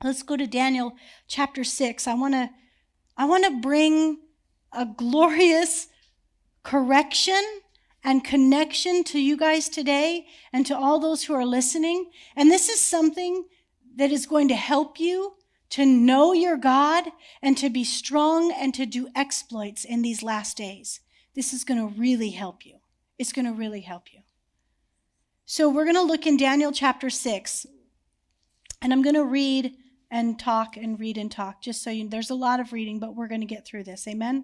Let's go to Daniel chapter 6. I want to bring a glorious correction and connection to you guys today and to all those who are listening. And this is something that is going to help you to know your God and to be strong and to do exploits in these last days. This is going to really help you. It's going to really help you. So we're going to look in Daniel chapter 6, and I'm going to read and talk and read and talk, just so you, there's a lot of reading, but we're going to get through this. Amen?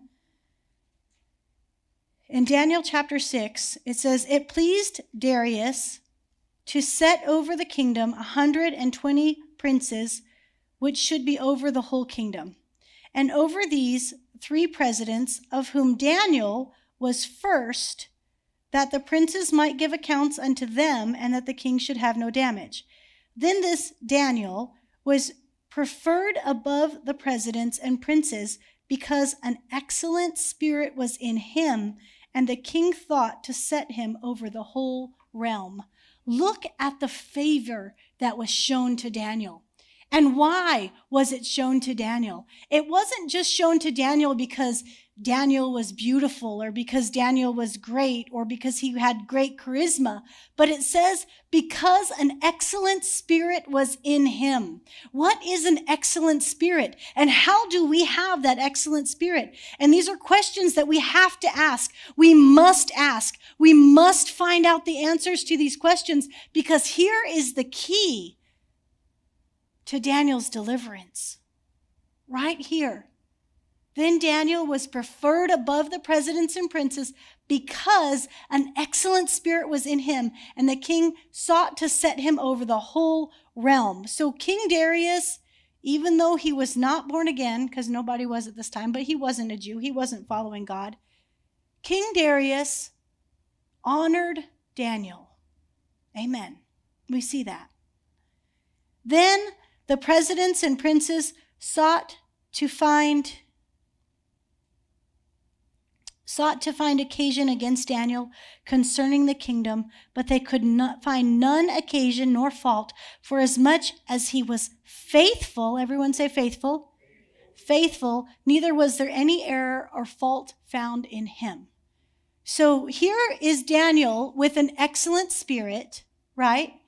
In Daniel chapter 6, it says, "It pleased Darius to set over the kingdom 120 princes, which should be over the whole kingdom. And over these 3 presidents, of whom Daniel was first, that the princes might give accounts unto them, and that the king should have no damage. Then this Daniel was preferred above the presidents and princes, because an excellent spirit was in him, and the king thought to set him over the whole realm." Look at the favor that was shown to Daniel. And why was it shown to Daniel? It wasn't just shown to Daniel because Daniel was beautiful or because Daniel was great or because he had great charisma, but it says because an excellent spirit was in him. What is an excellent spirit? And how do we have that excellent spirit? And these are questions that we have to ask. We must ask. We must find out the answers to these questions, because here is the key to Daniel's deliverance. Right here. Then Daniel was preferred above the presidents and princes because an excellent spirit was in him, and the king sought to set him over the whole realm. So King Darius, even though he was not born again, because nobody was at this time, but he wasn't a Jew, he wasn't following God, King Darius honored Daniel. Amen. We see that. Then the presidents and princes sought to find occasion against Daniel concerning the kingdom, but they could not find none occasion nor fault, for as much as he was faithful, everyone say faithful, faithful, neither was there any error or fault found in him. So here is Daniel with an excellent spirit, right?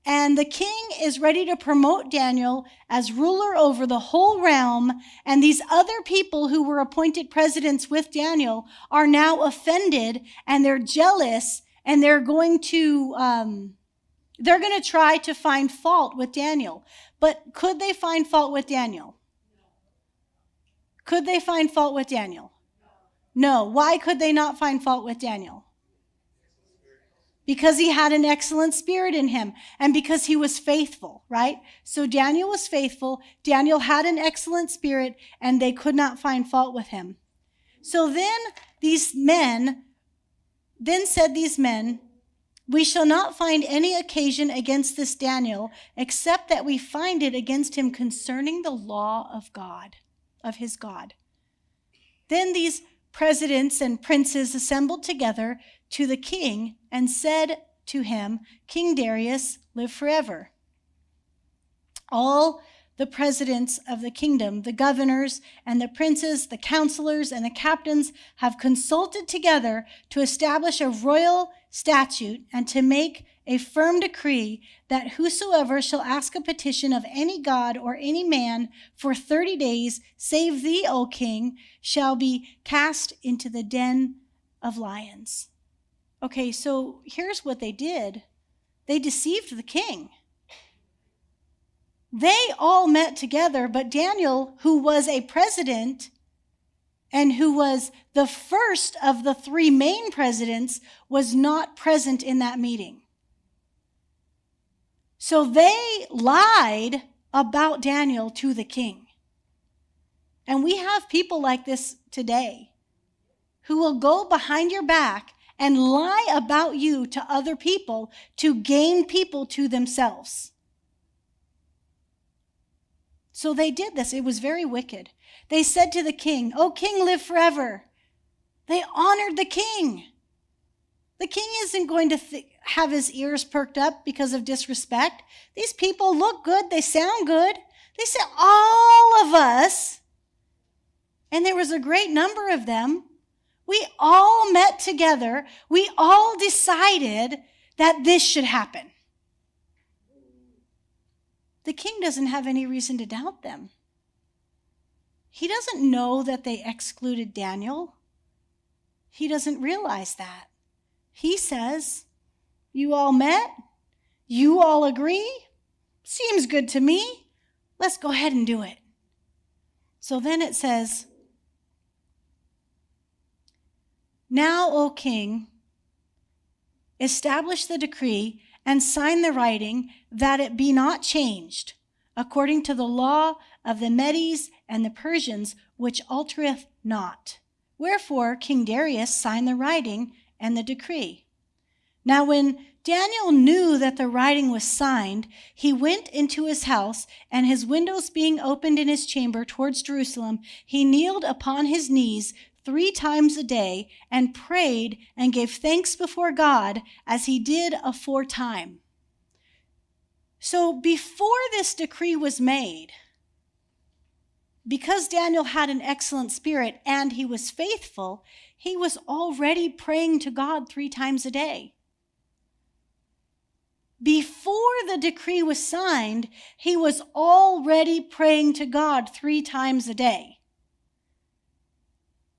And the king is ready to promote Daniel as ruler over the whole realm. And these other people who were appointed presidents with Daniel are now offended, and they're jealous, and they're going to try to find fault with Daniel. But could they find fault with Daniel? Could they find fault with Daniel? No. Why could they not find fault with Daniel? Because he had an excellent spirit in him, and because he was faithful, right? So Daniel was faithful. Daniel had an excellent spirit, and they could not find fault with him. So then said these men, "We shall not find any occasion against this Daniel, except that we find it against him concerning the law of God, of his God." Then these presidents and princes assembled together to the king and said to him, "King Darius, live forever. All the presidents of the kingdom, the governors and the princes, the counselors and the captains have consulted together to establish a royal statute and to make a firm decree that whosoever shall ask a petition of any god or any man for 30 days, save thee, O king, shall be cast into the den of lions." Okay, so here's what they did. They deceived the king. They all met together, but Daniel, who was a president and who was the first of the 3 main presidents, was not present in that meeting. So they lied about Daniel to the king. And we have people like this today who will go behind your back and lie about you to other people to gain people to themselves. So they did this. It was very wicked. They said to the king, "O king, live forever." They honored the king. The king isn't going to have his ears perked up because of disrespect. These people look good. They sound good. They said, all of us, and there was a great number of them, we all met together. We all decided that this should happen. The king doesn't have any reason to doubt them. He doesn't know that they excluded Daniel. He doesn't realize that. He says, you all met? You all agree? Seems good to me. Let's go ahead and do it. So then it says, now, O king, establish the decree and sign the writing that it be not changed, according to the law of the Medes and the Persians, which altereth not. Wherefore King Darius signed the writing and the decree. Now when Daniel knew that the writing was signed, he went into his house, and his windows being opened in his chamber towards Jerusalem, he kneeled upon his knees 3 times a day and prayed and gave thanks before God as he did aforetime. So before this decree was made, because Daniel had an excellent spirit and he was faithful, he was already praying to God 3 times a day. Before the decree was signed, he was already praying to God 3 times a day.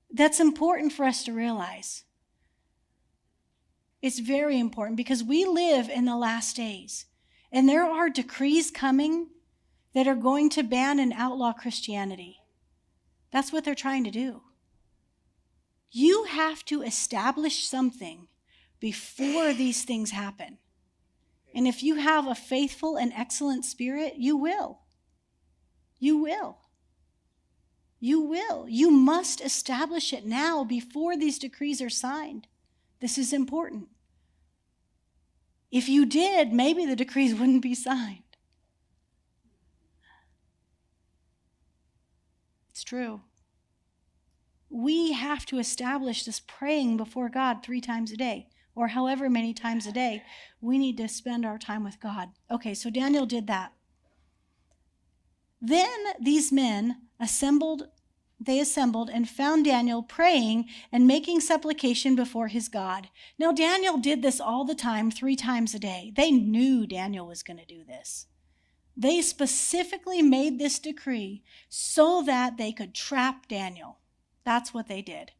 That's important for us to realize. It's very important because we live in the last days, and there are decrees coming that are going to ban and outlaw Christianity. That's what they're trying to do. You have to establish something before these things happen. And if you have a faithful and excellent spirit, you will. You will. You will. You must establish it now before these decrees are signed. This is important. If you did, maybe the decrees wouldn't be signed. It's true. We have to establish this praying before God 3 times a day, or however many times a day we need to spend our time with God. Okay, so Daniel did that. Then these men assembled and found Daniel praying and making supplication before his God. Now Daniel did this all the time, 3 times a day. They knew Daniel was going to do this. They specifically made this decree so that they could trap Daniel. That's what they did.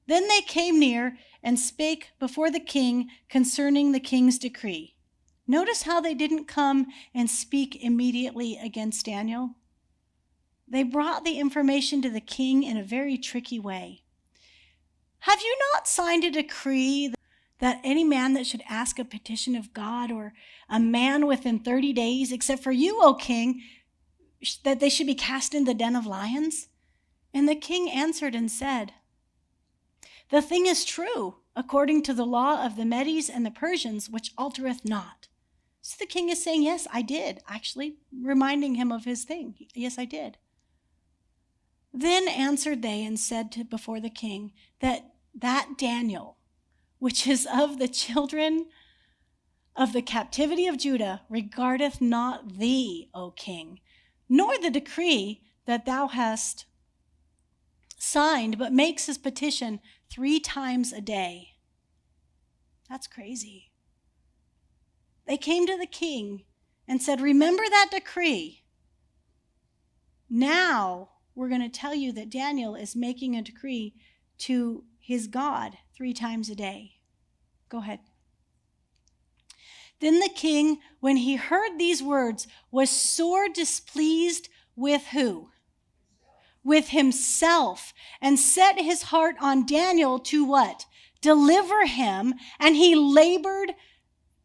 Then they came near and spake before the king concerning the king's decree. Notice how they didn't come and speak immediately against Daniel. They brought the information to the king in a very tricky way. Have you not signed a decree that any man that should ask a petition of God, or a man within 30 days, except for you, O king, that they should be cast in the den of lions? And the king answered and said, the thing is true, according to the law of the Medes and the Persians, which altereth not. So the king is saying, yes, I did, actually reminding him of his thing. Yes, I did. Then answered they and said before the king that Daniel, which is of the children of the captivity of Judah, regardeth not thee, O king, nor the decree that thou hast signed, but makes his petition 3 times a day. That's crazy. They came to the king and said, remember that decree. Now we're going to tell you that Daniel is making a decree to his God 3 times a day. Go ahead. Then the king, when he heard these words, was sore displeased with who? With himself, and set his heart on Daniel to what? Deliver him, and he labored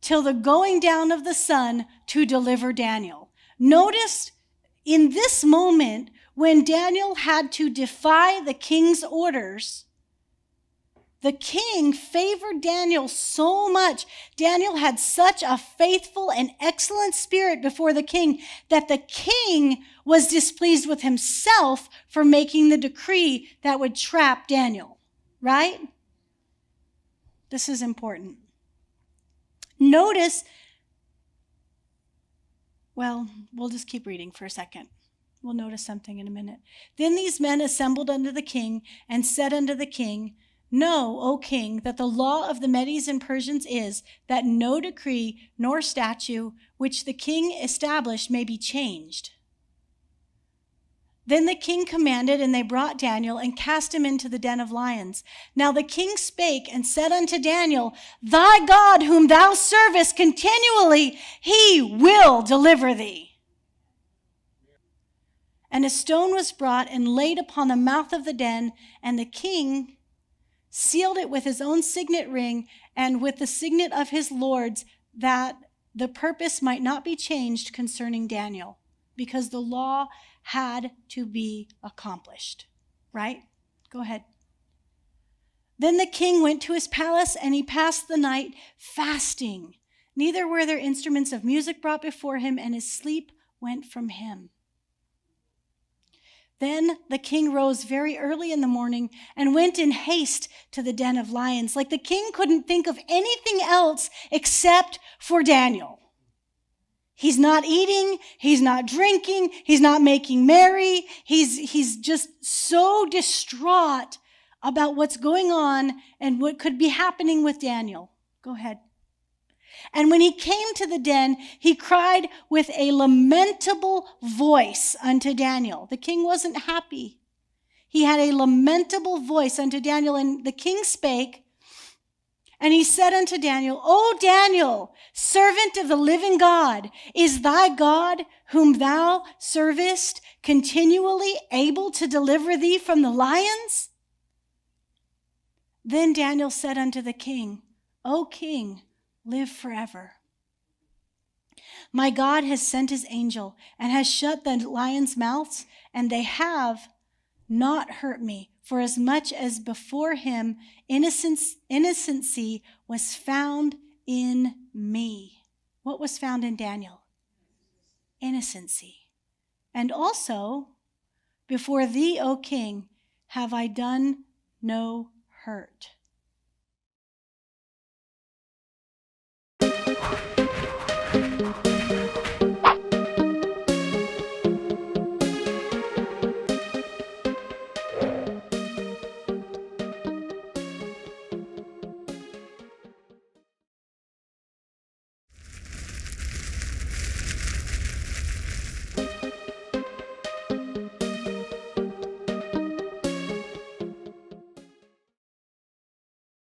till the going down of the sun to deliver Daniel. Notice in this moment, when Daniel had to defy the king's orders, the king favored Daniel so much. Daniel had such a faithful and excellent spirit before the king that the king was displeased with himself for making the decree that would trap Daniel, right? This is important. Notice, well, we'll just keep reading for a second. We'll notice something in a minute. Then these men assembled unto the king and said unto the king, Know, O king, that the law of the Medes and Persians is that no decree nor statute which the king established may be changed. Then the king commanded, and they brought Daniel and cast him into the den of lions. Now the king spake and said unto Daniel, Thy God whom thou servest continually, he will deliver thee. And a stone was brought and laid upon the mouth of the den, and the king sealed it with his own signet ring and with the signet of his lords, that the purpose might not be changed concerning Daniel, because the law had to be accomplished. Right? Go ahead. Then the king went to his palace, and he passed the night fasting. Neither were there instruments of music brought before him, and his sleep went from him. Then the king rose very early in the morning and went in haste to the den of lions. Like the king couldn't think of anything else except for Daniel. He's not eating, he's not drinking, he's not making merry. He's just so distraught about what's going on and what could be happening with Daniel. Go ahead. And when he came to the den, he cried with a lamentable voice unto Daniel. The king wasn't happy. He had a lamentable voice unto Daniel, and the king spake, and he said unto Daniel, O Daniel, servant of the living God, is thy God, whom thou servest, continually able to deliver thee from the lions? Then Daniel said unto the king, O king, live forever. My God has sent his angel and has shut the lions' mouths, and they have not hurt me, for as much as before him innocency was found in me. What was found in Daniel? Innocency. And also, before thee, O king, have I done no hurt.